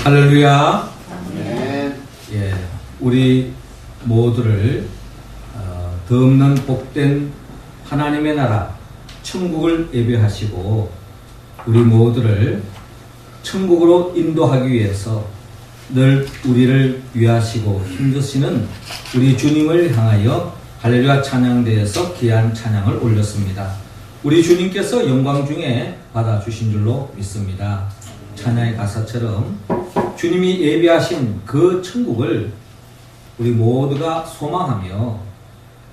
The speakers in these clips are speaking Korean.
할렐루야. 아멘. 예, 우리 모두를 더 없는 복된 하나님의 나라 천국을 예배하시고 우리 모두를 천국으로 인도하기 위해서 늘 우리를 위하시고 힘드시는 우리 주님을 향하여 할렐루야 찬양대에서 귀한 찬양을 올렸습니다. 우리 주님께서 영광 중에 받아주신 줄로 믿습니다. 찬양의 가사처럼 주님이 예비하신 그 천국을 우리 모두가 소망하며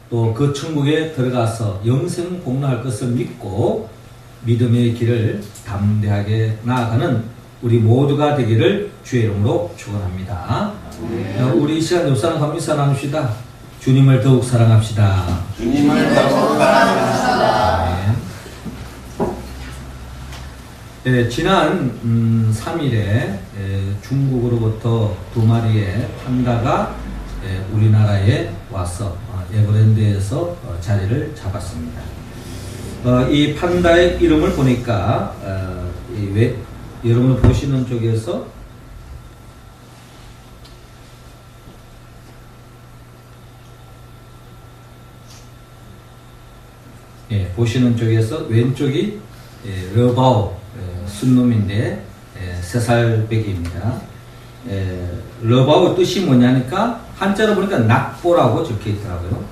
또 그 천국에 들어가서 영생 복락할 것을 믿고 믿음의 길을 담대하게 나아가는 우리 모두가 되기를 주의 이름으로 축원합니다. 우리 이 시간 옆 사람 감리 사랑합시다. 주님을 더욱 사랑합시다. 주님을 더욱 사랑합시다. 네, 지난 3일에 중국으로부터 2마리의 판다가 우리나라에 와서 에버랜드에서 자리를 잡았습니다. 이 판다의 이름을 보니까 여러분 보시는 쪽에서 보시는 쪽에서 왼쪽이 러바오 순놈인데 3살배기입니다. 러바오 뜻이 뭐냐니까 한자로 보니까 낙보라고 적혀 있더라고요.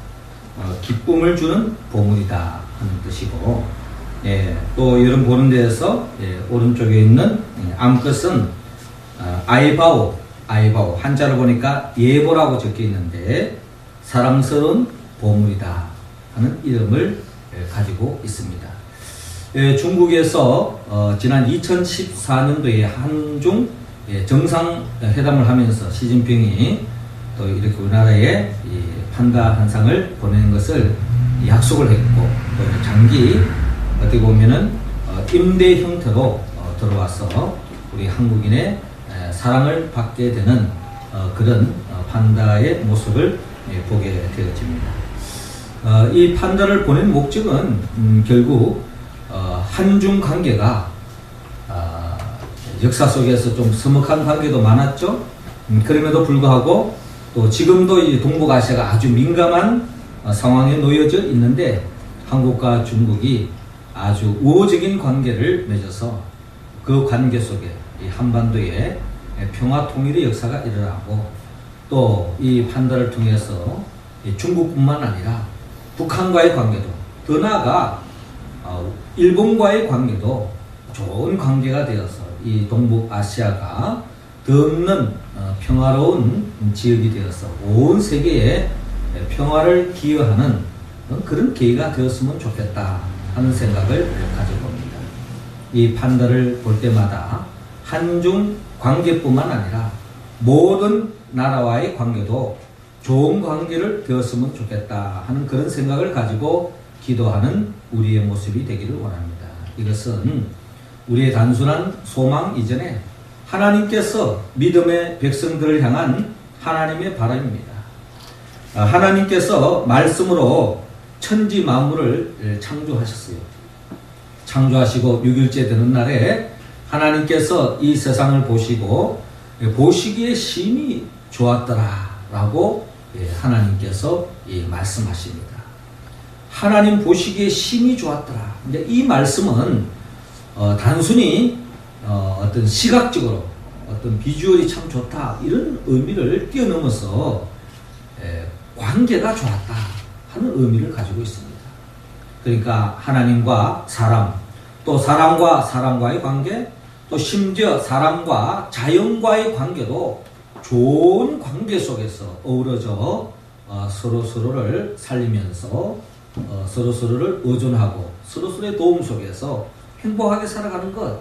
기쁨을 주는 보물이다 하는 뜻이고, 또 여러분 보는 데에서 오른쪽에 있는 암컷은 아이바오 한자로 보니까 예보라고 적혀 있는데 사랑스러운 보물이다 하는 이름을 가지고 있습니다. 중국에서 지난 2014년도에 한중 정상회담을 하면서 시진핑이 또 이렇게 우리나라에 이 판다 한 상을 보내는 것을 약속을 했고, 또 장기 어떻게 보면은 임대 형태로 들어와서 우리 한국인의 사랑을 받게 되는 그런 판다의 모습을 보게 되어집니다. 이 판다를 보낸 목적은 결국 한중 관계가 역사 속에서 좀 서먹한 관계도 많았죠. 그럼에도 불구하고 또 지금도 이 동북아시아가 아주 민감한 상황에 놓여져 있는데 한국과 중국이 아주 우호적인 관계를 맺어서 그 관계 속에 이 한반도에 평화 통일의 역사가 일어나고, 또 이 판다를 통해서 중국뿐만 아니라 북한과의 관계도, 더 나아가 일본과의 관계도 좋은 관계가 되어서 이 동북아시아가 더 없는 평화로운 지역이 되어서 온 세계에 평화를 기여하는 그런 계기가 되었으면 좋겠다 하는 생각을 가져봅니다. 이 판다를 볼 때마다 한중 관계뿐만 아니라 모든 나라와의 관계도 좋은 관계를 되었으면 좋겠다 하는 그런 생각을 가지고 기도하는 우리의 모습이 되기를 원합니다. 이것은 우리의 단순한 소망 이전에 하나님께서 믿음의 백성들을 향한 하나님의 바람입니다. 하나님께서 말씀으로 천지 만물을 창조하셨어요. 창조하시고 6일째 되는 날에 하나님께서 이 세상을 보시고 보시기에 심히 좋았더라 라고 하나님께서 말씀하십니다. 하나님 보시기에 심히 좋았더라. 근데 이 말씀은 단순히 어떤 시각적으로 어떤 비주얼이 참 좋다 이런 의미를 뛰어넘어서 관계가 좋았다 하는 의미를 가지고 있습니다. 그러니까 하나님과 사람, 또 사람과 사람과의 관계, 또 심지어 사람과 자연과의 관계도 좋은 관계 속에서 어우러져 서로서로를 살리면서 서로서로를 의존하고 서로서로의 도움 속에서 행복하게 살아가는 것,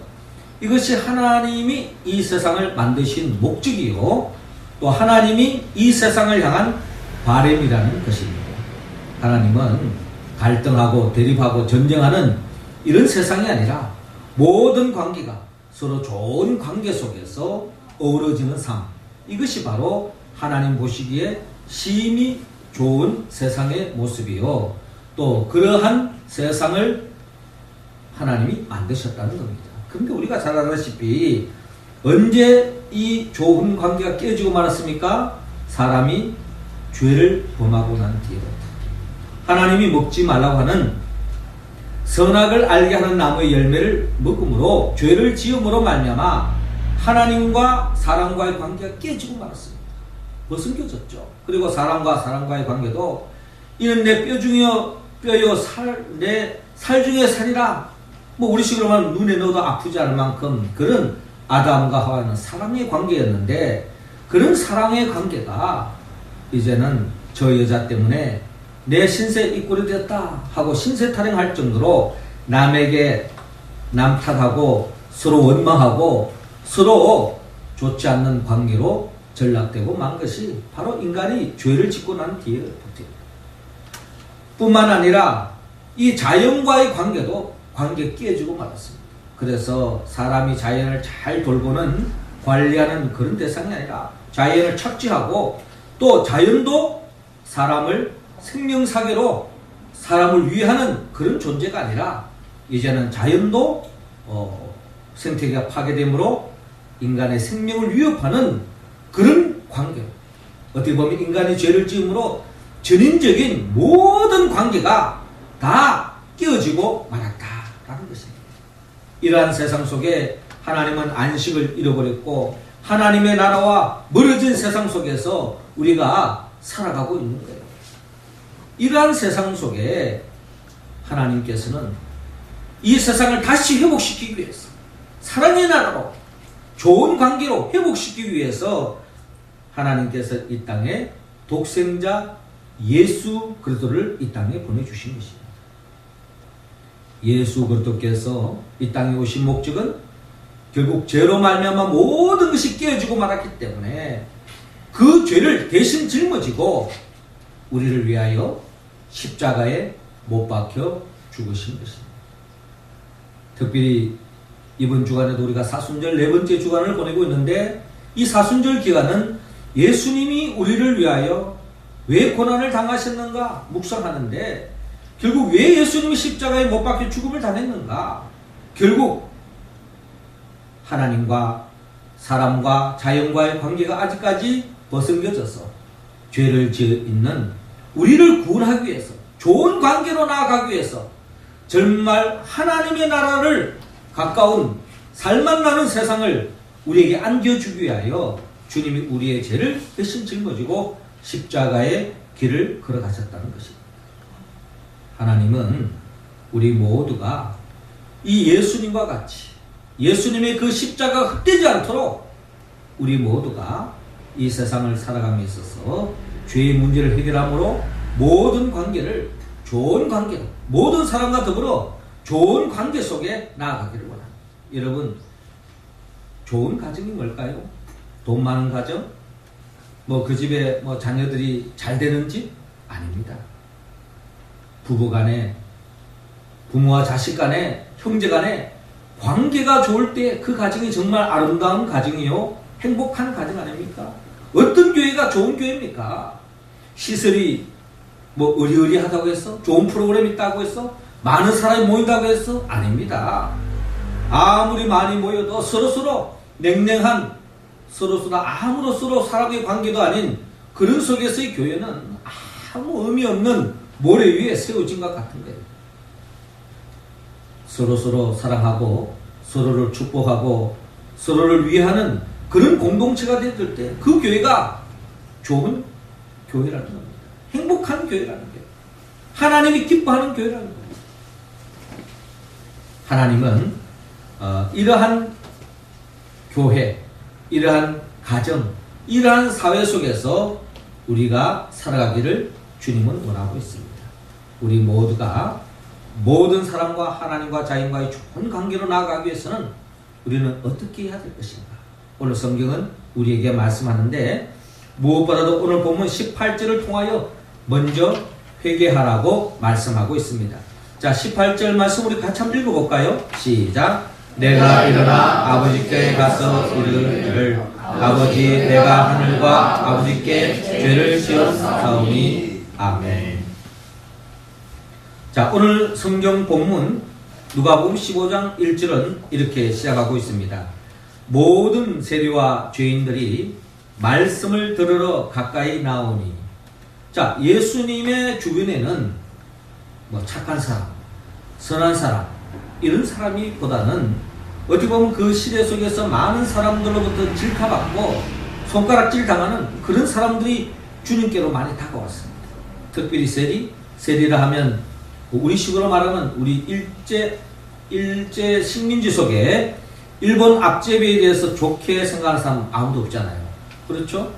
이것이 하나님이 이 세상을 만드신 목적이요, 또 하나님이 이 세상을 향한 바람이라는 것입니다. 하나님은 갈등하고 대립하고 전쟁하는 이런 세상이 아니라 모든 관계가 서로 좋은 관계 속에서 어우러지는 삶, 이것이 바로 하나님 보시기에 심히 좋은 세상의 모습이요, 또 그러한 세상을 하나님이 만드셨다는 겁니다. 그런데 우리가 잘 알다시피 언제 이 좋은 관계가 깨지고 말았습니까? 사람이 죄를 범하고 난 뒤에부터 하나님이 먹지 말라고 하는 선악을 알게 하는 나무의 열매를 먹음으로 죄를 지음으로 말미암아 하나님과 사람과의 관계가 깨지고 말았습니다. 벗은겨졌죠. 그리고 사람과 사람과의 관계도 이는 내 뼈 중이여 뼈요 내 살 중에 살이라. 뭐 우리식으로 말하면 눈에 넣어도 아프지 않을 만큼 그런 아담과 하와는 사랑의 관계였는데, 그런 사랑의 관계가 이제는 저 여자 때문에 내 신세 입골이 되었다 하고 신세 타령할 정도로 남에게 남 탓하고 서로 원망하고 서로 좋지 않는 관계로 전락되고 만 것이 바로 인간이 죄를 짓고 난 뒤에부터입니다. 뿐만 아니라 이 자연과의 관계도 관계 깨지고 말았습니다. 그래서 사람이 자연을 잘 돌보는 관리하는 그런 대상이 아니라 자연을 착취하고 또 자연도 사람을 생명사계로 사람을 위하는 그런 존재가 아니라 이제는 자연도 생태계가 파괴됨으로 인간의 생명을 위협하는 그런 관계, 어떻게 보면 인간이 죄를 지음으로 전인적인 모든 관계가 다 깨어지고 말았다라는 것입니다. 이러한 세상 속에 하나님은 안식을 잃어버렸고 하나님의 나라와 멀어진 세상 속에서 우리가 살아가고 있는 거예요. 이러한 세상 속에 하나님께서는 이 세상을 다시 회복시키기 위해서 사랑의 나라로 좋은 관계로 회복시키기 위해서 하나님께서 이 땅에 독생자 예수 그리스도를 이 땅에 보내주신 것입니다. 예수 그리스도께서 이 땅에 오신 목적은 결국 죄로 말미암아 모든 것이 깨어지고 말았기 때문에 그 죄를 대신 짊어지고 우리를 위하여 십자가에 못 박혀 죽으신 것입니다. 특별히 이번 주간에도 우리가 사순절 4번째 주간을 보내고 있는데, 이 사순절 기간은 예수님이 우리를 위하여 왜 고난을 당하셨는가 묵상하는데, 결국 왜 예수님이 십자가에 못 박혀 죽음을 당했는가? 결국 하나님과 사람과 자연과의 관계가 아직까지 벗어겨져서 죄를 지어 있는 우리를 구원하기 위해서, 좋은 관계로 나아가기 위해서, 정말 하나님의 나라를 가까운 살만 나는 세상을 우리에게 안겨주기 위하여 주님이 우리의 죄를 대신 짊어지고 십자가의 길을 걸어가셨다는 것입니다. 하나님은 우리 모두가 이 예수님과 같이 예수님의 그 십자가가 헛되지 않도록 우리 모두가 이 세상을 살아감에 있어서 죄의 문제를 해결함으로 모든 관계를 좋은 관계로, 모든 사람과 더불어 좋은 관계 속에 나아가기를 원합니다. 여러분, 좋은 가정이 뭘까요? 돈 많은 가정? 그 집에 자녀들이 잘 되는 집? 아닙니다. 부부 간에, 부모와 자식 간에, 형제 간에 관계가 좋을 때 그 가정이 정말 아름다운 가정이요, 행복한 가정 아닙니까? 어떤 교회가 좋은 교회입니까? 시설이 의리의리하다고 해서, 좋은 프로그램이 있다고 해서, 많은 사람이 모인다고 해서 아닙니다. 아무리 많이 모여도 서로서로 냉랭한, 서로서로 서로 사람의 관계도 아닌 그런 속에서의 교회는 아무 의미 없는 모래 위에 세워진 것 같은 거예요. 서로서로 사랑하고 서로를 축복하고 서로를 위하는 그런 공동체가 됐을 때 그 교회가 좋은 교회라는 겁니다. 행복한 교회라는 거예요. 하나님이 기뻐하는 교회라는 거예요. 하나님은 이러한 교회, 이러한 가정, 이러한 사회 속에서 우리가 살아가기를 주님은 원하고 있습니다. 우리 모두가 모든 사람과 하나님과 자연과의 좋은 관계로 나아가기 위해서는 우리는 어떻게 해야 될 것인가? 오늘 성경은 우리에게 말씀하는데, 무엇보다도 오늘 본문 18절을 통하여 먼저 회개하라고 말씀하고 있습니다. 자, 18절 말씀 우리 같이 한번 읽어볼까요? 시작. 내가 일어나 아버지께 가서 이르기를, 아버지, 내가 하늘과 아버지께 죄를 지었사오니. 아멘. 자, 오늘 성경 본문 누가복음 15장 1절은 이렇게 시작하고 있습니다. 모든 세리와 죄인들이 말씀을 들으러 가까이 나오니. 자, 예수님의 주변에는 뭐 착한 사람, 선한 사람, 이런 사람이 보다는 어떻게 보면 그 시대 속에서 많은 사람들로부터 질타받고 손가락질 당하는 그런 사람들이 주님께로 많이 다가왔습니다. 특별히 세리라 하면 우리식으로 말하면 우리 일제 식민지 속에 일본 앞제비에 대해서 좋게 생각하는 사람 아무도 없잖아요. 그렇죠?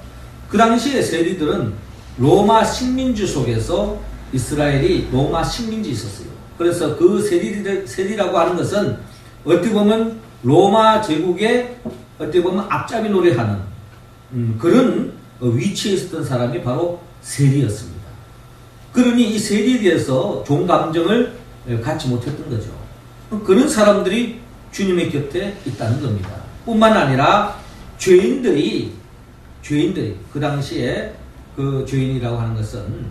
그 당시에 세리들은 로마 식민지 속에서 이스라엘이 로마 식민지 있었어요. 그래서 그 세리라고 하는 것은 어떻게 보면 로마 제국의 어떻게 보면 앞잡이 노래하는 그런 위치에 있었던 사람이 바로 세리였습니다. 그러니 이 세리에 대해서 좋은 감정을 갖지 못했던 거죠. 그런 사람들이 주님의 곁에 있다는 겁니다. 뿐만 아니라 죄인들이 그 당시에 그 죄인이라고 하는 것은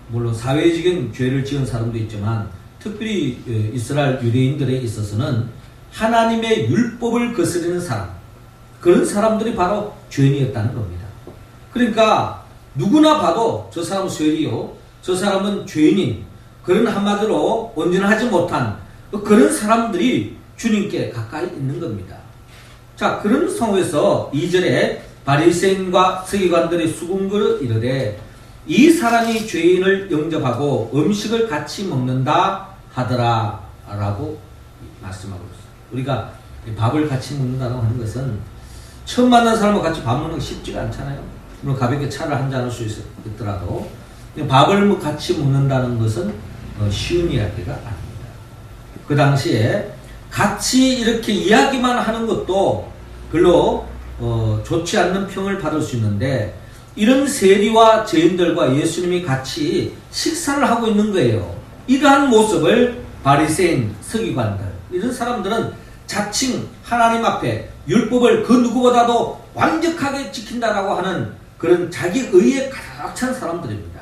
물론 사회적인 죄를 지은 사람도 있지만 특별히 이스라엘 유대인들에 있어서는 하나님의 율법을 거스르는 사람, 그런 사람들이 바로 죄인이었다는 겁니다. 그러니까 누구나 봐도 저 사람은 세리요, 저 사람은 죄인인, 그런 한마디로 온전하지 못한 그런 사람들이 주님께 가까이 있는 겁니다. 자, 그런 상황에서 2절에 바리새인과 서기관들이 수군거려 이르되 이 사람이 죄인을 영접하고 음식을 같이 먹는다 하더라 라고 말씀하고 있어요. 우리가 밥을 같이 먹는다고 하는 것은 처음 만난 사람과 같이 밥 먹는 게 쉽지가 않잖아요. 물론 가볍게 차를 한잔 할 수 있더라도 밥을 같이 먹는다는 것은 쉬운 이야기가 아닙니다. 그 당시에 같이 이렇게 이야기만 하는 것도 별로 좋지 않는 평을 받을 수 있는데 이런 세리와 죄인들과 예수님이 같이 식사를 하고 있는 거예요. 이러한 모습을 바리새인, 서기관들, 이런 사람들은 자칭 하나님 앞에 율법을 그 누구보다도 완벽하게 지킨다라고 하는 그런 자기 의에 가득 찬 사람들입니다.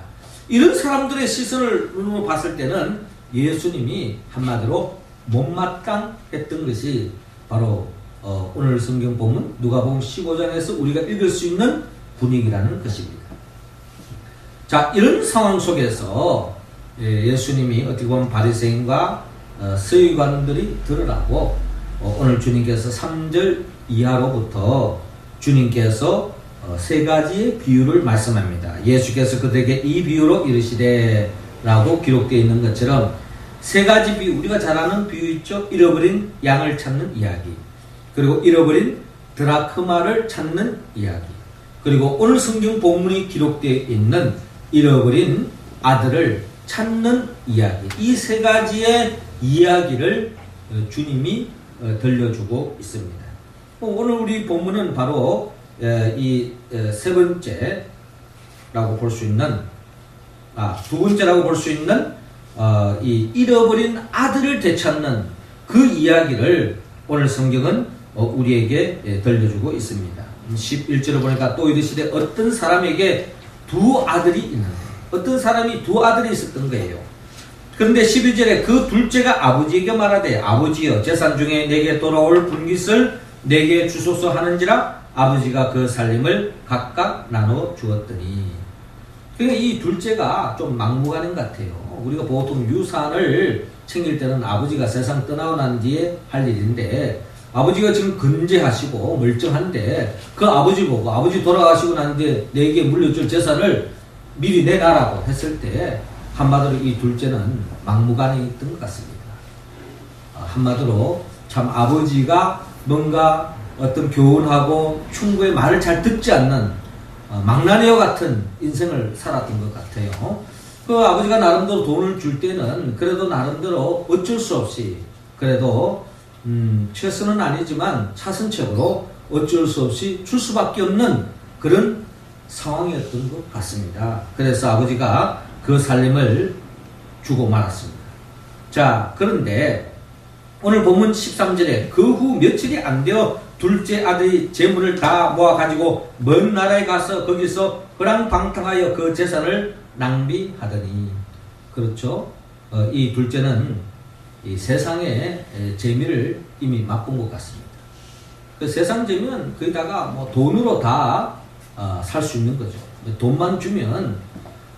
이런 사람들의 시선을 봤을 때는 예수님이 한마디로 못마땅했던 것이 바로 오늘 성경 보면 누가복음 15장에서 우리가 읽을 수 있는 분위기라는 것입니다. 자, 이런 상황 속에서 예수님이 어떻게 보면 바리새인과 서기관들이 들으라고 오늘 주님께서 3절 이하로부터 주님께서 세 가지의 비유를 말씀합니다. 예수께서 그들에게 이 비유로 이르시되 라고 기록되어 있는 것처럼 세 가지 비유, 우리가 잘 아는 비유 있죠? 잃어버린 양을 찾는 이야기, 그리고 잃어버린 드라크마를 찾는 이야기, 그리고 오늘 성경 본문이 기록되어 있는 잃어버린 아들을 찾는 이야기, 이 세 가지의 이야기를 주님이 들려주고 있습니다. 오늘 우리 본문은 바로 이 세 번째라고 볼 수 있는, 두 번째라고 볼 수 있는 이 잃어버린 아들을 되찾는 그 이야기를 오늘 성경은 우리에게 들려주고 있습니다. 11절을 보니까 또 이르시되 어떤 사람에게 두 아들이 있는데, 어떤 사람이 두 아들이 있었던 거예요. 그런데 12절에 그 둘째가 아버지에게 말하되 아버지여 재산 중에 내게 돌아올 분깃을 내게 주소서 하는지라 아버지가 그 살림을 각각 나눠 주었더니. 그러니까 이 둘째가 좀 막무가내 같아요. 우리가 보통 유산을 챙길 때는 아버지가 세상 떠나고 난 뒤에 할 일인데 아버지가 지금 근제하시고 멀쩡한데 그 아버지 보고 아버지 돌아가시고 난 뒤에 내게 물려줄 재산을 미리 내놔라고 했을 때 한마디로 이 둘째는 막무가내 있던 것 같습니다. 한마디로 참 아버지가 뭔가 어떤 교훈하고 충고의 말을 잘 듣지 않는 망나니와 같은 인생을 살았던 것 같아요. 그 아버지가 나름대로 돈을 줄 때는 그래도 나름대로 어쩔 수 없이 그래도 최선은 아니지만 차선책으로 어쩔 수 없이 줄 수밖에 없는 그런 상황이었던 것 같습니다. 그래서 아버지가 그 살림을 주고 말았습니다. 자, 그런데 오늘 본문 13절에 그 후 며칠이 안 되어 둘째 아들이 재물을 다 모아가지고 먼 나라에 가서 거기서 허랑방탕하여 그 재산을 낭비하더니. 그렇죠? 이 둘째는 이 세상의 재미를 이미 맛본 것 같습니다. 그 세상적이면 거기다가 뭐 돈으로 다 살 수 있는 거죠. 돈만 주면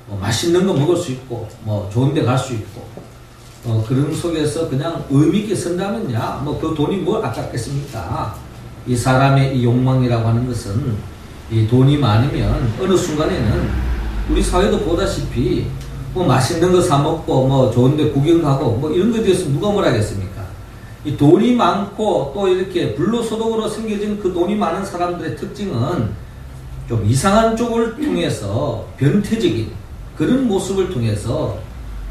뭐 맛있는 거 먹을 수 있고 뭐 좋은 데 갈 수 있고 그런 속에서 그냥 의미 있게 쓴다면야 뭐 그 돈이 뭘 아깝겠습니까? 이 사람의 이 욕망이라고 하는 것은 이 돈이 많으면 어느 순간에는 우리 사회도 보다시피 뭐 맛있는 거 사 먹고 뭐 좋은 데 구경 가고 뭐 이런 거에 대해서 누가 뭘 하겠습니까? 이 돈이 많고 또 이렇게 불로소득으로 생겨진 그 돈이 많은 사람들의 특징은 좀 이상한 쪽을 통해서 변태적인 그런 모습을 통해서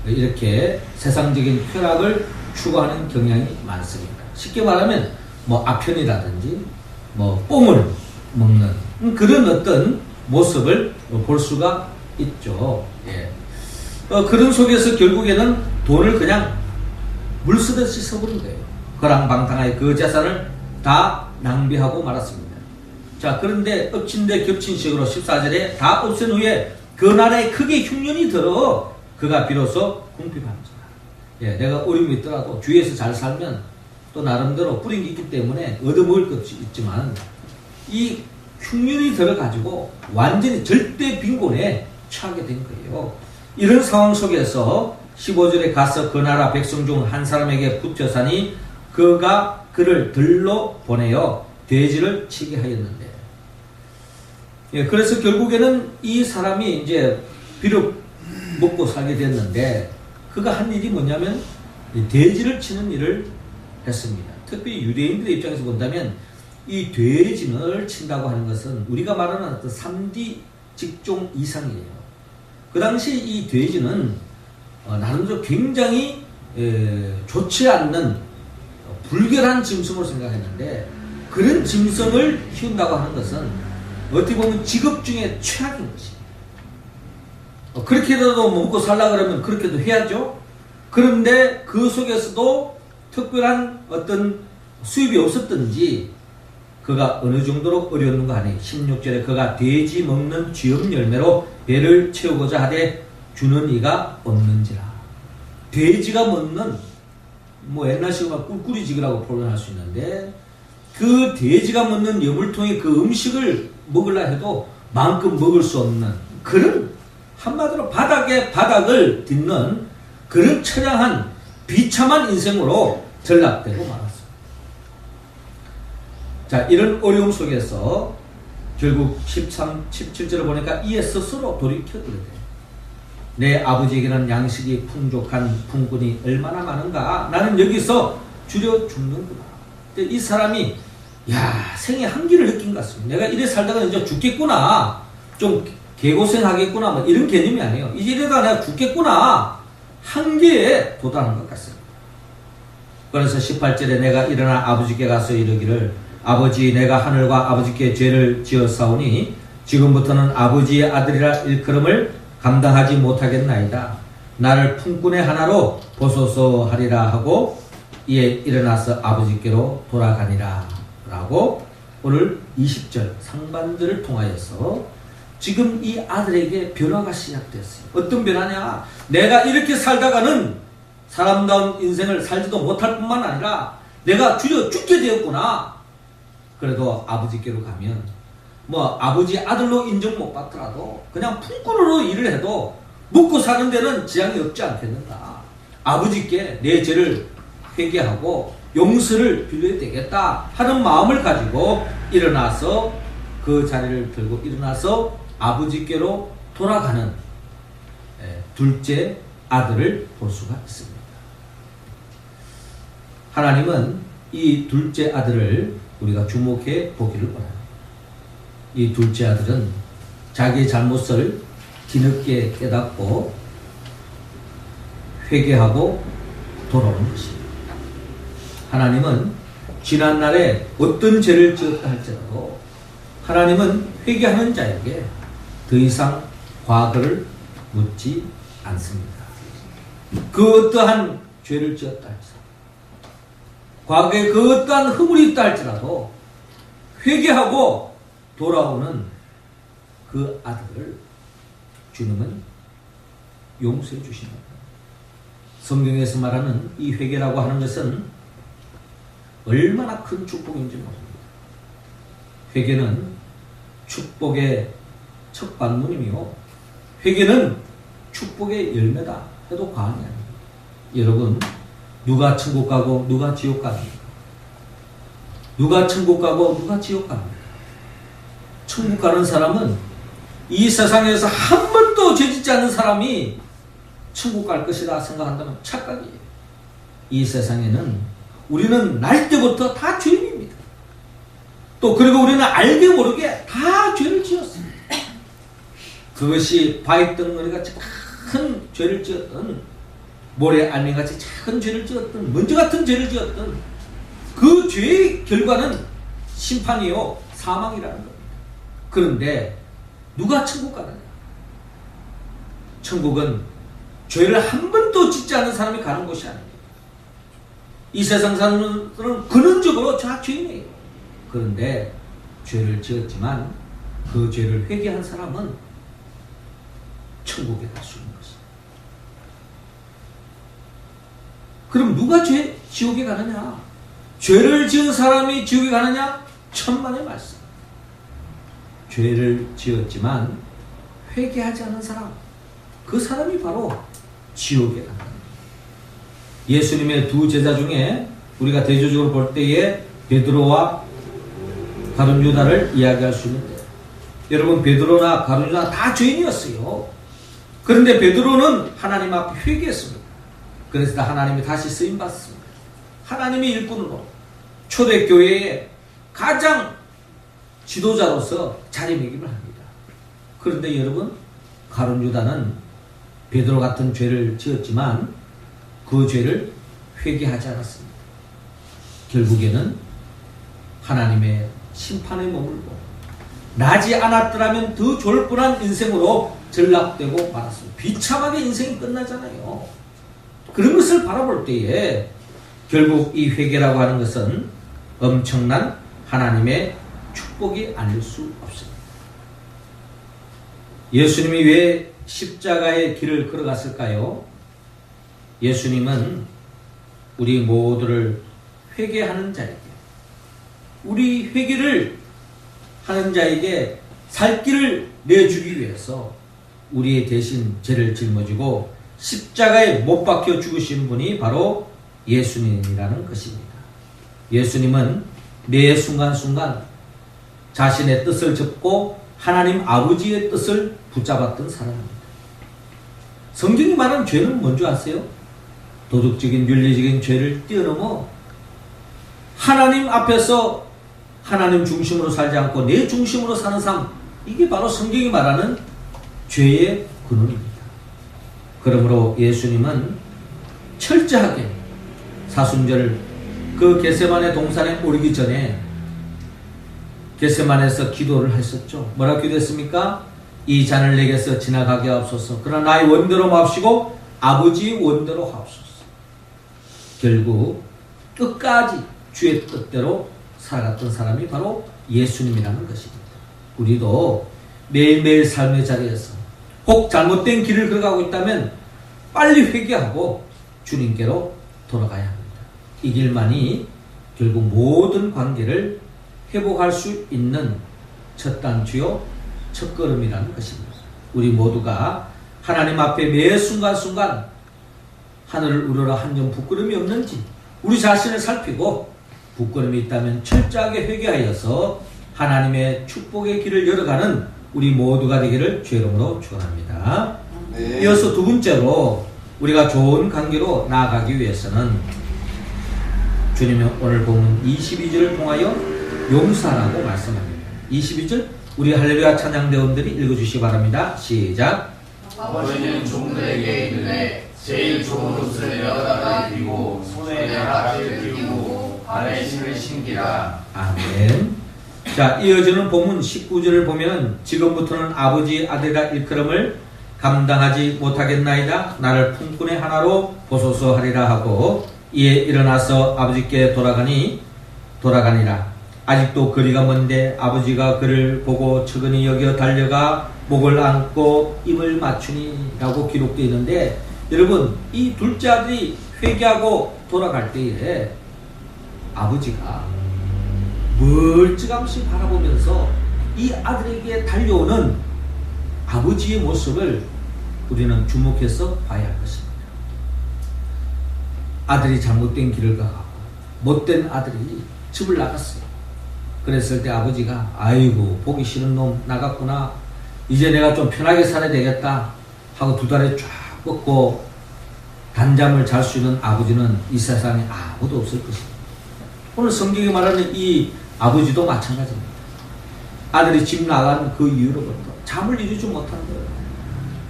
이렇게 세상적인 쾌락을 추구하는 경향이 많습니다. 쉽게 말하면 뭐 아편이라든지 뭐 뽕을 먹는 그런 어떤 모습을 볼 수가 있죠. 예. 그런 속에서 결국에는 돈을 그냥 물 쓰듯이 써버린 거예요. 거랑방탕하게 그 재산을 다 낭비하고 말았습니다. 자, 그런데 엎친 데 겹친 식으로 14절에 다 없앤 후에 그 나라에 크게 흉년이 들어 그가 비로소 궁핍하는지라. 예, 내가 어려움이 있더라도 주위에서 잘 살면 또 나름대로 뿌린 게 있기 때문에 얻어먹을 것이 있지만 이 흉년이 들어가지고 완전히 절대 빈곤에 처하게 된 거예요. 이런 상황 속에서 15절에 가서 그 나라 백성 중 한 사람에게 붙여 사니 그가 그를 들러 보내어 돼지를 치게 하였는데, 예, 그래서 결국에는 이 사람이 이제 비록 먹고 살게 됐는데 그가 한 일이 뭐냐면 돼지를 치는 일을 했습니다. 특히 유대인들의 입장에서 본다면 이 돼지를 친다고 하는 것은 우리가 말하는 어떤 3D 직종 이상이에요. 그 당시 이 돼지는 나름대로 굉장히 좋지 않는 불결한 짐승으로 생각했는데 그런 짐승을 키운다고 하는 것은 어떻게 보면 직업 중에 최악인 것이. 그렇게라도 먹고 살라 그러면 그렇게도 해야죠. 그런데 그 속에서도 특별한 어떤 수입이 없었던지 그가 어느 정도로 어려웠는가 하니 16절에 그가 돼지 먹는 쥐염 열매로 배를 채우고자 하되 주는 이가 없는지라. 돼지가 먹는 뭐 옛날식으로 꿀꿀이지기라고 표현할 수 있는데 그 돼지가 먹는 여물통의 그 음식을 먹으려 해도 마음껏 먹을 수 없는 그런 한마디로 바닥에 바닥을 딛는 그런 처량한 비참한 인생으로 전락되고 말았습니다. 자, 이런 어려움 속에서 결국 17절을 보니까 이에 스스로 돌이켜 그러대. 내 아버지에게는 양식이 풍족한 품꾼이 얼마나 많은가. 나는 여기서 줄여 죽는구나. 이 사람이 생의 한기를 느낀 것 같습니다. 내가 이래 살다가 이제 죽겠구나. 좀 개고생하겠구나. 뭐 이런 개념이 아니에요. 이제 이러다가 내가 죽겠구나. 한계에 도달한 것 같습니다. 그래서 18절에 내가 일어나 아버지께 가서 이르기를 아버지 내가 하늘과 아버지께 죄를 지었사오니 지금부터는 아버지의 아들이라 일컬음을 감당하지 못하겠나이다. 나를 품꾼의 하나로 보소서 하리라 하고 이에 일어나서 아버지께로 돌아가니라 라고 오늘 20절 상반절을 통하여서 지금 이 아들에게 변화가 시작됐어요. 어떤 변화냐? 내가 이렇게 살다가는 사람다운 인생을 살지도 못할 뿐만 아니라 내가 줄여 죽게 되었구나. 그래도 아버지께로 가면 뭐 아버지 아들로 인정 못 받더라도 그냥 품꾼으로 일을 해도 먹고 사는 데는 지장이 없지 않겠는가. 아버지께 내 죄를 회개하고 용서를 빌려야 되겠다 하는 마음을 가지고 일어나서 그 자리를 들고 일어나서 아버지께로 돌아가는 둘째 아들을 볼 수가 있습니다. 하나님은 이 둘째 아들을 우리가 주목해 보기를 원합니다. 이 둘째 아들은 자기의 잘못을 뒤늦게 깨닫고 회개하고 돌아오는 것입니다. 하나님은 지난날에 어떤 죄를 지었다 할지라도 하나님은 회개하는 자에게 더 이상 과거를 묻지 않습니다. 그 어떠한 죄를 지었다 할지라도 과거에 그 어떠한 허물이 있다 할지라도 회개하고 돌아오는 그 아들을 주님은 용서해 주신다. 성경에서 말하는 이 회개라고 하는 것은 얼마나 큰 축복인지 모릅니다. 회개는 축복의 첫 방문이며 회개는 축복의 열매다 해도 과언이 아닙니다. 여러분, 누가 천국 가고 누가 지옥 갑니까? 누가 천국 가고 누가 지옥 갑니까? 천국 가는 사람은 이 세상에서 한 번도 죄짓지 않은 사람이 천국 갈 것이다 생각한다면 착각이에요. 이 세상에는 우리는 날 때부터 다 죄인입니다. 또 그리고 우리는 알게 모르게 다 죄를 지었습니다. 그것이 바위덩어리같이 큰 죄를 지었던, 모래알맹이같이 작은 죄를 지었던, 먼지 같은 죄를 지었던 그 죄의 결과는 심판이요 사망이라는 겁니다. 그런데 누가 천국 가느냐? 천국은 죄를 한 번도 짓지 않은 사람이 가는 곳이 아닙니다. 이 세상 사람들은 근원적으로 다 죄인이에요. 그런데 죄를 지었지만 그 죄를 회개한 사람은 천국에 갈 수 있는 것입니다. 그럼 누가 지옥에 가느냐? 죄를 지은 사람이 지옥에 가느냐? 천만의 말씀. 죄를 지었지만 회개하지 않은 사람, 그 사람이 바로 지옥에 간다. 예수님의 두 제자 중에 우리가 대조적으로 볼 때에 베드로와 가룟 유다를 이야기할 수 있는데, 여러분, 베드로나 가룟 유다 다 죄인이었어요. 그런데 베드로는 하나님 앞에 회개했습니다. 그래서 하나님이 다시 쓰임받습니다. 하나님의 일꾼으로 초대교회의 가장 지도자로서 자리매김을 합니다. 그런데 여러분, 가룟 유다는 베드로 같은 죄를 지었지만 그 죄를 회개하지 않았습니다. 결국에는 하나님의 심판에 머물고 나지 않았더라면 더 좋을 뻔한 인생으로 전락되고 말았습니다. 비참하게 인생이 끝나잖아요. 그런 것을 바라볼 때에 결국 이 회개라고 하는 것은 엄청난 하나님의 축복이 아닐 수 없습니다. 예수님이 왜 십자가의 길을 걸어갔을까요? 예수님은 우리 모두를 회개하는 자에게, 우리 회개를 하는 자에게 살 길을 내주기 위해서 우리의 대신 죄를 짊어지고 십자가에 못 박혀 죽으신 분이 바로 예수님이라는 것입니다. 예수님은 매 순간순간 자신의 뜻을 접고 하나님 아버지의 뜻을 붙잡았던 사람입니다. 성경이 말하는 죄는 뭔지 아세요? 도덕적인 윤리적인 죄를 뛰어넘어 하나님 앞에서 하나님 중심으로 살지 않고 내 중심으로 사는 삶, 이게 바로 성경이 말하는 죄의 근원입니다. 그러므로 예수님은 철저하게 사순절 그 겟세마네 동산에 오르기 전에 겟세마네에서 기도를 했었죠. 뭐라 기도했습니까? 이 잔을 내게서 지나가게 하옵소서. 그러나 나의 원대로 마옵시고 아버지의 원대로 하옵소서. 결국 끝까지 주의 뜻대로 살아갔던 사람이 바로 예수님이라는 것입니다. 우리도 매일매일 삶의 자리에서 혹 잘못된 길을 걸어가고 있다면 빨리 회개하고 주님께로 돌아가야 합니다. 이 길만이 결국 모든 관계를 회복할 수 있는 첫 단추요, 첫 걸음이라는 것입니다. 우리 모두가 하나님 앞에 매 순간순간 하늘을 우러러 한 점 부끄러움이 없는지 우리 자신을 살피고 부끄러움이 있다면 철저하게 회개하여서 하나님의 축복의 길을 열어가는 우리 모두가 되기를 주의 이름으로 축원합니다. 네. 이어서 두 번째로 우리가 좋은 관계로 나아가기 위해서는 주님이 오늘 본문 22절을 통하여 용서라고 말씀합니다. 22절 우리 할렐루야 찬양대원들이 읽어주시기 바랍니다. 시작. 아버지는 종들에게 이르되 제일 좋은 옷을 내어다가 입히고 손에 나라를 띄우고 발에 신을 신기라. 아멘. 자, 이어지는 본문 19절을 보면 지금부터는 아버지 아들이라 일컬음을 감당하지 못하겠나이다. 나를 품꾼의 하나로 보소서 하리라 하고 이에 일어나서 아버지께 돌아가니라. 아직도 거리가 먼데 아버지가 그를 보고 측은히 여겨 달려가 목을 안고 입을 맞추니 라고 기록되어 있는데, 여러분, 이 둘째 아들이 회개하고 돌아갈 때에 아버지가 멀찌감치 바라보면서 이 아들에게 달려오는 아버지의 모습을 우리는 주목해서 봐야 할 것입니다. 아들이 잘못된 길을 가고 못된 아들이 집을 나갔어요. 그랬을 때 아버지가 아이고 보기 싫은 놈 나갔구나, 이제 내가 좀 편하게 살아야 되겠다 하고 두 다리 쫙 뻗고 단잠을 잘 수 있는 아버지는 이 세상에 아무도 없을 것입니다. 오늘 성경이 말하는 이 아버지도 마찬가지입니다. 아들이 집 나간 그 이후로부터 잠을 이루지 못한 거예요.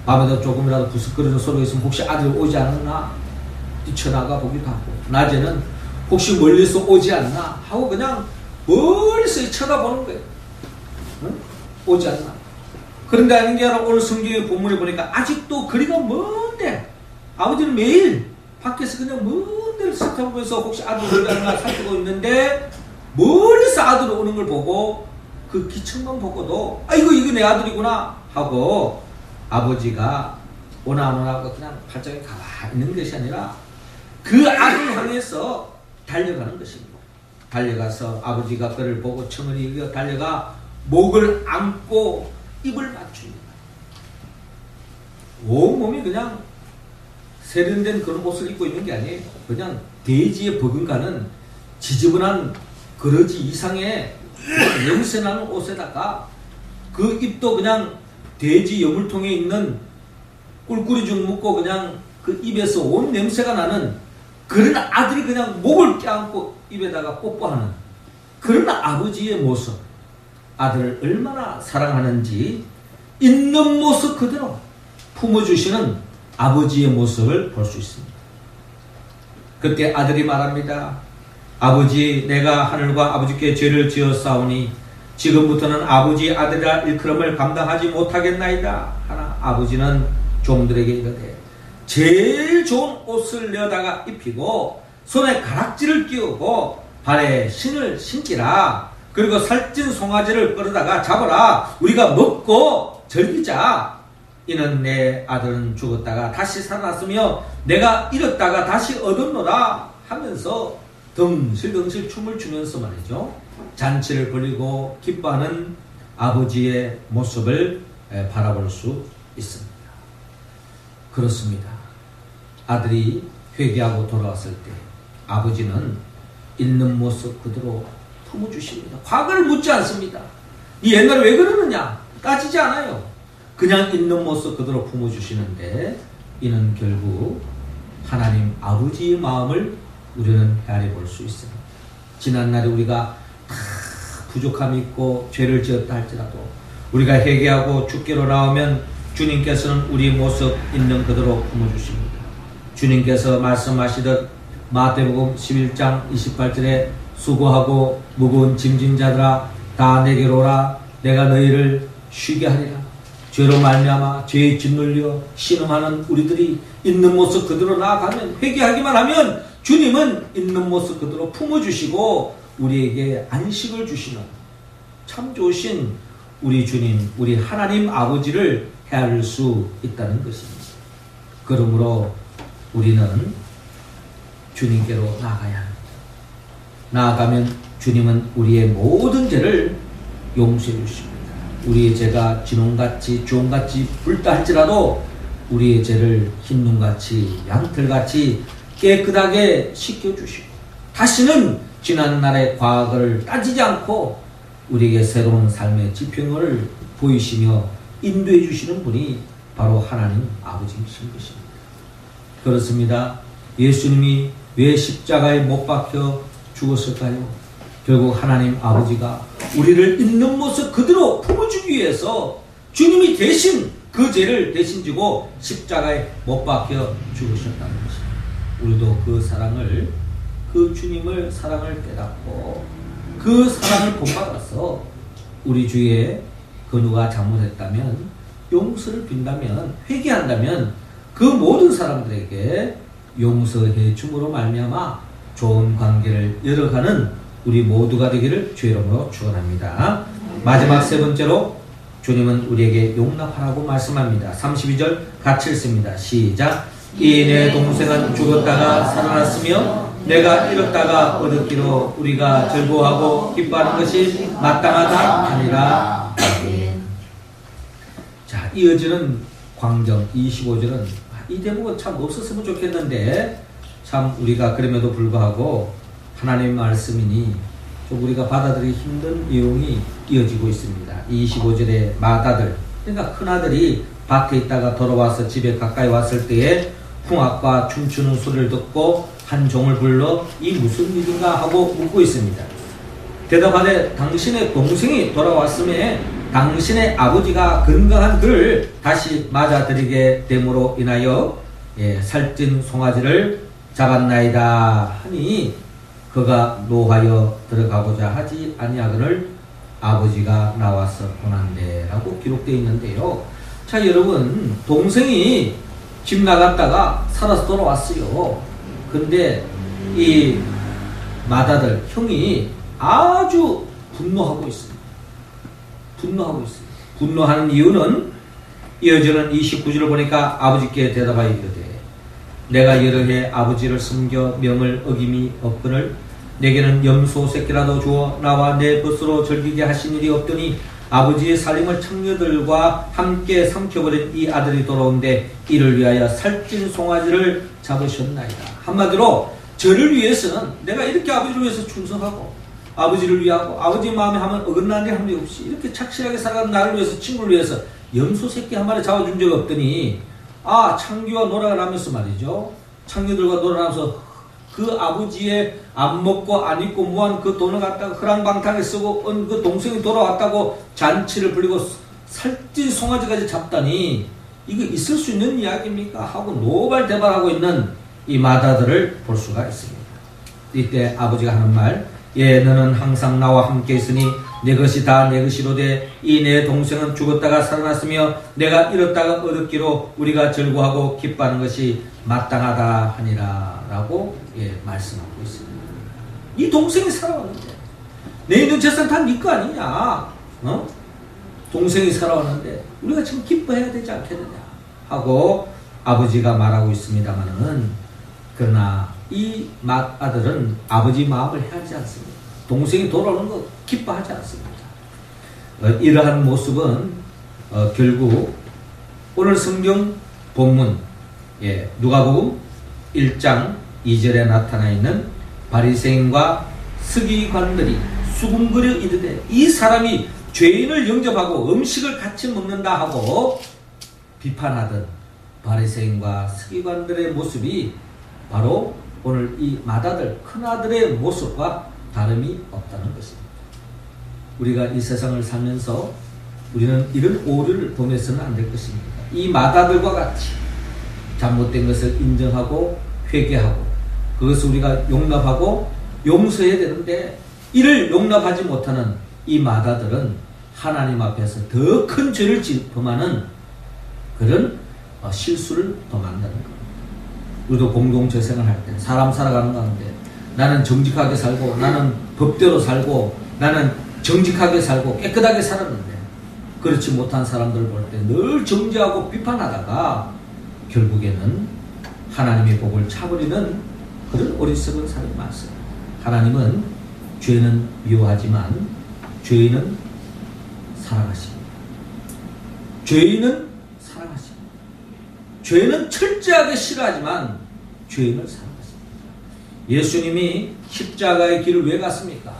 밤에도 조금이라도 부스거리는 소리가 있으면 혹시 아들이 오지 않았나 뛰쳐나가 보기도 하고, 낮에는 혹시 멀리서 오지 않나 하고 그냥 멀리서 쳐다보는 거예요. 응? 오지 않나. 그런데 아닌 게 아니라 오늘 성경의 본문에 보니까 아직도 거리가 먼데 아버지는 매일 밖에서 그냥 먼 데를 살펴보면서 혹시 아들이 오지 않나 살피고 있는데, 멀리서 아들이 오는 걸 보고 그 기척만 보고도 아이고 이거 내 아들이구나 하고 아버지가 오나 안 오나 그냥 발짝에 가만히 있는 것이 아니라 그 아들을 향해서 달려가는 것입니다. 달려가서 아버지가 그를 보고 청을 이겨 달려가 목을 안고 입을 맞춥니다. 온몸이 그냥 세련된 그런 옷을 입고 있는 게 아니에요. 그냥 돼지에 버금가는 지저분한 그러지 이상의 냄새나는 옷에다가 그 입도 그냥 돼지 여물통에 있는 꿀꿀이 중 묶고 그냥 그 입에서 온 냄새가 나는 그런 아들이 그냥 목을 껴안고 입에다가 뽀뽀하는 그런 아버지의 모습, 아들을 얼마나 사랑하는지 있는 모습 그대로 품어주시는 아버지의 모습을 볼 수 있습니다. 그때 아들이 말합니다. 아버지, 내가 하늘과 아버지께 죄를 지었사오니 지금부터는 아버지 아들이라 일컬음을 감당하지 못하겠나이다 하나 아버지는 종들에게 이르되 제일 좋은 옷을 내어다가 입히고 손에 가락지를 끼우고 발에 신을 신기라. 그리고 살찐 송아지를 끌어다가 잡아라. 우리가 먹고 즐기자. 이는 내 아들은 죽었다가 다시 살아났으며 내가 잃었다가 다시 얻었노라 하면서 덩실덩실 춤을 추면서 말이죠, 잔치를 벌이고 기뻐하는 아버지의 모습을 바라볼 수 있습니다. 그렇습니다. 아들이 회개하고 돌아왔을 때 아버지는 있는 모습 그대로 품어주십니다. 과거를 묻지 않습니다. 이 옛날에 왜 그러느냐 따지지 않아요. 그냥 있는 모습 그대로 품어주시는데, 이는 결국 하나님 아버지의 마음을 우리는 헤아려 볼 수 있습니다. 지난날에 우리가 다 부족함이 있고 죄를 지었다 할지라도 우리가 회개하고 주께로 나오면 주님께서는 우리 모습 있는 그대로 품어주십니다. 주님께서 말씀하시듯 마태복음 11장 28절에 수고하고 무거운 짐진 자들아 다 내게로 오라. 내가 너희를 쉬게 하리라. 죄로 말미암아 죄에 짓눌려 신음하는 우리들이 있는 모습 그대로 나아가면, 회개하기만 하면 주님은 있는 모습 그대로 품어주시고 우리에게 안식을 주시는 참 좋으신 우리 주님, 우리 하나님 아버지를 헤아릴 수 있다는 것입니다. 그러므로 우리는 주님께로 나아가야 합니다. 나아가면 주님은 우리의 모든 죄를 용서해 주십니다. 우리의 죄가 진홍같이 주홍같이 붉다 할지라도 우리의 죄를 흰눈같이 양털같이 깨끗하게 씻겨주시고 다시는 지난날의 과거를 따지지 않고 우리에게 새로운 삶의 지평을 보이시며 인도해 주시는 분이 바로 하나님 아버지이신 것입니다. 그렇습니다. 예수님이 왜 십자가에 못 박혀 죽었을까요? 결국 하나님 아버지가 우리를 있는 모습 그대로 품어주기 위해서 주님이 대신 그 죄를 대신 지고 십자가에 못 박혀 죽으셨다는 것입니다. 우리도 그 사랑을, 그 주님을 사랑을 깨닫고 그 사랑을 본받아서 우리 주위에 그 누가 잘못했다면 용서를 빈다면, 회개한다면 그 모든 사람들에게 용서해 줌으로 말미암아 좋은 관계를 열어가는 우리 모두가 되기를 주의 이름으로 축원합니다. 마지막 세 번째로 주님은 우리에게 용납하라고 말씀합니다. 32절 같이 읽습니다. 시작. 이 내 동생은 죽었다가 살아났으며 내가 잃었다가 얻었기로 우리가 즐거워하고 기뻐하는 것이 마땅하다 하니라. 자, 이어지는 광정 25절은 이 대목은 참 없었으면 좋겠는데 참 우리가 그럼에도 불구하고 하나님의 말씀이니 좀 우리가 받아들이기 힘든 내용이 이어지고 있습니다. 25절에 맏아들, 그러니까 큰아들이 밭에 있다가 돌아와서 집에 가까이 왔을 때에 풍악과 춤추는 소리를 듣고 한 종을 불러 이 무슨 일인가 하고 묻고 있습니다. 대답하되 당신의 동생이 돌아왔음에 당신의 아버지가 건강한 그를 다시 맞아들이게 됨으로 인하여 살찐 송아지를 잡았나이다 하니 그가 노하여 들어가고자 하지 아니하거늘 아버지가 나와서 보난데 라고 기록되어 있는데요. 자, 여러분, 동생이 집 나갔다가 살아서 돌아왔어요. 근데 이 맏아들 형이 아주 분노하고 있습니다. 분노하는 이유는 이어지는 29절을 보니까 아버지께 대답하여 이르되 내가 여러 해 아버지를 섬겨 명을 어김이 없거늘 내게는 염소 새끼라도 주어 나와 내 벗으로 즐기게 하신 일이 없더니 아버지의 살림을 청녀들과 함께 삼켜버린 이 아들이 돌아온데 이를 위하여 살찐 송아지를 잡으셨나이다. 한마디로 저를 위해서는 내가 이렇게 아버지를 위해서 충성하고 아버지를 위하고 아버지 마음에 하면 어긋나는 게 한 게 없이 이렇게 착실하게 살아가는 나를 위해서 친구를 위해서 염소 새끼 한 마리 잡아준 적이 없더니 창기와 놀아를 하면서 말이죠. 창녀들과 놀아나면서 그 아버지의 안 먹고 안 입고 무한 그 돈을 갖다가 허랑방탕에 쓰고 온 그 동생이 돌아왔다고 잔치를 불리고 살찐 송아지까지 잡다니 이거 있을 수 있는 이야기입니까? 하고 노발대발하고 있는 이 맏아들을 볼 수가 있습니다. 이때 아버지가 하는 말, 너는 항상 나와 함께 있으니 내 것이 다 내 것이로되 이 내 동생은 죽었다가 살아났으며 내가 잃었다가 얻었기로 우리가 즐거워하고 기뻐하는 것이 마땅하다 하니라 라고 말씀하고 있습니다. 이 동생이 살아왔는데 내 있는 재산 다 네 거 아니냐? 동생이 살아왔는데 우리가 지금 기뻐해야 되지 않겠느냐 하고 아버지가 말하고 있습니다만은 그러나 이 맏아들은 아버지 마음을 헤아리지 않습니다. 동생이 돌아오는 거 기뻐하지 않습니다. 이러한 모습은 결국 오늘 성경 본문 누가복음 1장 2절에 나타나 있는 바리새인과 서기관들이 수군거려 이르되 이 사람이 죄인을 영접하고 음식을 같이 먹는다 하고 비판하던 바리새인과 서기관들의 모습이 바로 오늘 이 맏아들 큰아들의 모습과 다름이 없다는 것입니다. 우리가 이 세상을 살면서 우리는 이런 오류를 범해서는 안 될 것입니다. 이 맏아들과 같이 잘못된 것을 인정하고 회개하고 그것을 우리가 용납하고 용서해야 되는데 이를 용납하지 못하는 이 맏아들은 하나님 앞에서 더 큰 죄를 범하는 그런 실수를 더 만드는 겁니다. 우리도 공동체 생활할 때 사람 살아가는 가운데 나는 정직하게 살고 나는 법대로 살고 나는 정직하게 살고 깨끗하게 살았는데 그렇지 못한 사람들 볼 때 늘 정죄하고 비판하다가 결국에는 하나님의 복을 차버리는 그런 어리석은 사람이 많습니다. 하나님은 죄는 미워하지만 죄인은 사랑하십니다. 죄인은 사랑하십니다. 죄는 철저하게 싫어하지만 죄인을 사랑하십니다. 예수님이 십자가의 길을 왜 갔습니까?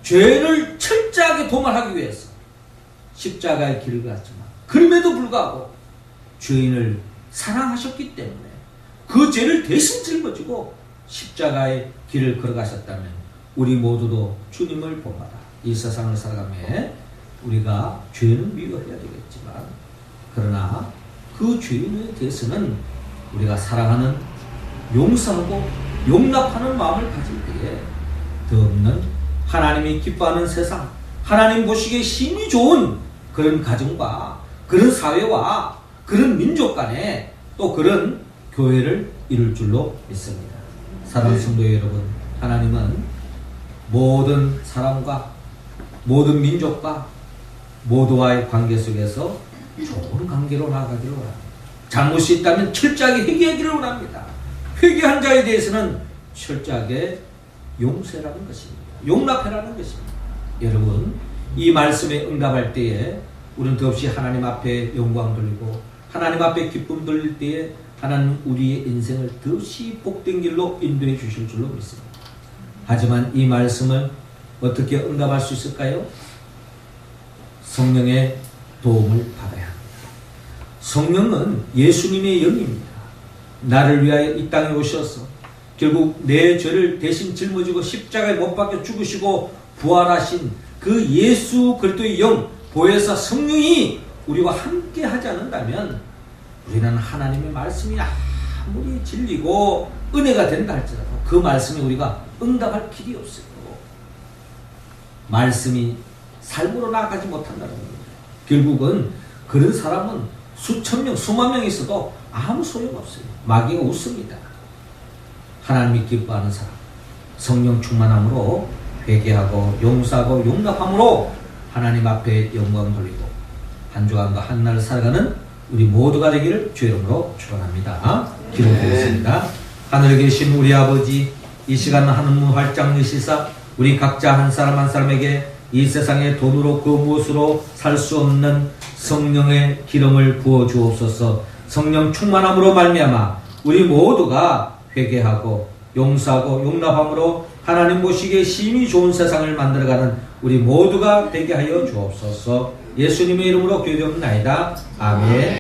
죄를 철저하게 도말하기 위해서 십자가의 길을 갔지만 그럼에도 불구하고 죄인을 사랑하셨기 때문에 그 죄를 대신 짊어지고 십자가의 길을 걸어가셨다면 우리 모두도 주님을 본받아 이 세상을 살아가며 우리가 죄는 미워해야 되겠지만 그러나 그 죄인에 대해서는 우리가 사랑하는 용서하고 용납하는 마음을 가질 때에 더 없는 하나님이 기뻐하는 세상, 하나님 보시기에 힘이 좋은 그런 가정과 그런 사회와 그런 민족 간에 또 그런 교회를 이룰 줄로 믿습니다. 사랑하는 성도 여러분, 하나님은 모든 사람과 모든 민족과 모두와의 관계 속에서 좋은 관계로 나아가기를 원합니다. 잘못이 있다면 철저하게 회개하기를 원합니다. 회개한 자에 대해서는 철저하게 용서라는 것입니다. 용납해라는 것입니다. 여러분, 이 말씀에 응답할 때에 우리는 더없이 하나님 앞에 영광 돌리고 하나님 앞에 기쁨 돌릴 때에 하나님 우리의 인생을 더없이 복된 길로 인도해 주실 줄로 믿습니다. 하지만 이 말씀을 어떻게 응답할 수 있을까요? 성령의 도움을 받아야 합니다. 성령은 예수님의 영입니다. 나를 위하여 이 땅에 오셔서 결국 내 죄를 대신 짊어지고 십자가에 못 박혀 죽으시고 부활하신 그 예수 그리스도의 영, 보혜사 성령이 우리와 함께 하지 않는다면 우리는 하나님의 말씀이 아무리 진리고 은혜가 된다 할지라도 그 말씀에 우리가 응답할 길이 없어요. 말씀이 삶으로 나아가지 못한다는 겁니다. 결국은 그런 사람은 수천 명, 수만 명 있어도 아무 소용없어요. 마귀가 웃습니다. 하나님이 기뻐하는 사람, 성령 충만함으로 회개하고 용서하고 용납함으로 하나님 앞에 영광 돌리고 한 주간과 한 날 살아가는 우리 모두가 되기를 주의 이름으로 축원합니다. 기도드리겠습니다. 하늘에 계신 우리 아버지, 이 시간 하늘문 활짝 여시사 우리 각자 한 사람 한 사람에게 이 세상에 돈으로 그 무엇으로 살 수 없는 성령의 기름을 부어 주옵소서. 성령 충만함으로 말미암아 우리 모두가 회개하고 용서하고 용납함으로 하나님 보시기에 심히 좋은 세상을 만들어가는 우리 모두가 되게 하여 주옵소서. 예수님의 이름으로 기도드립니다. 아멘.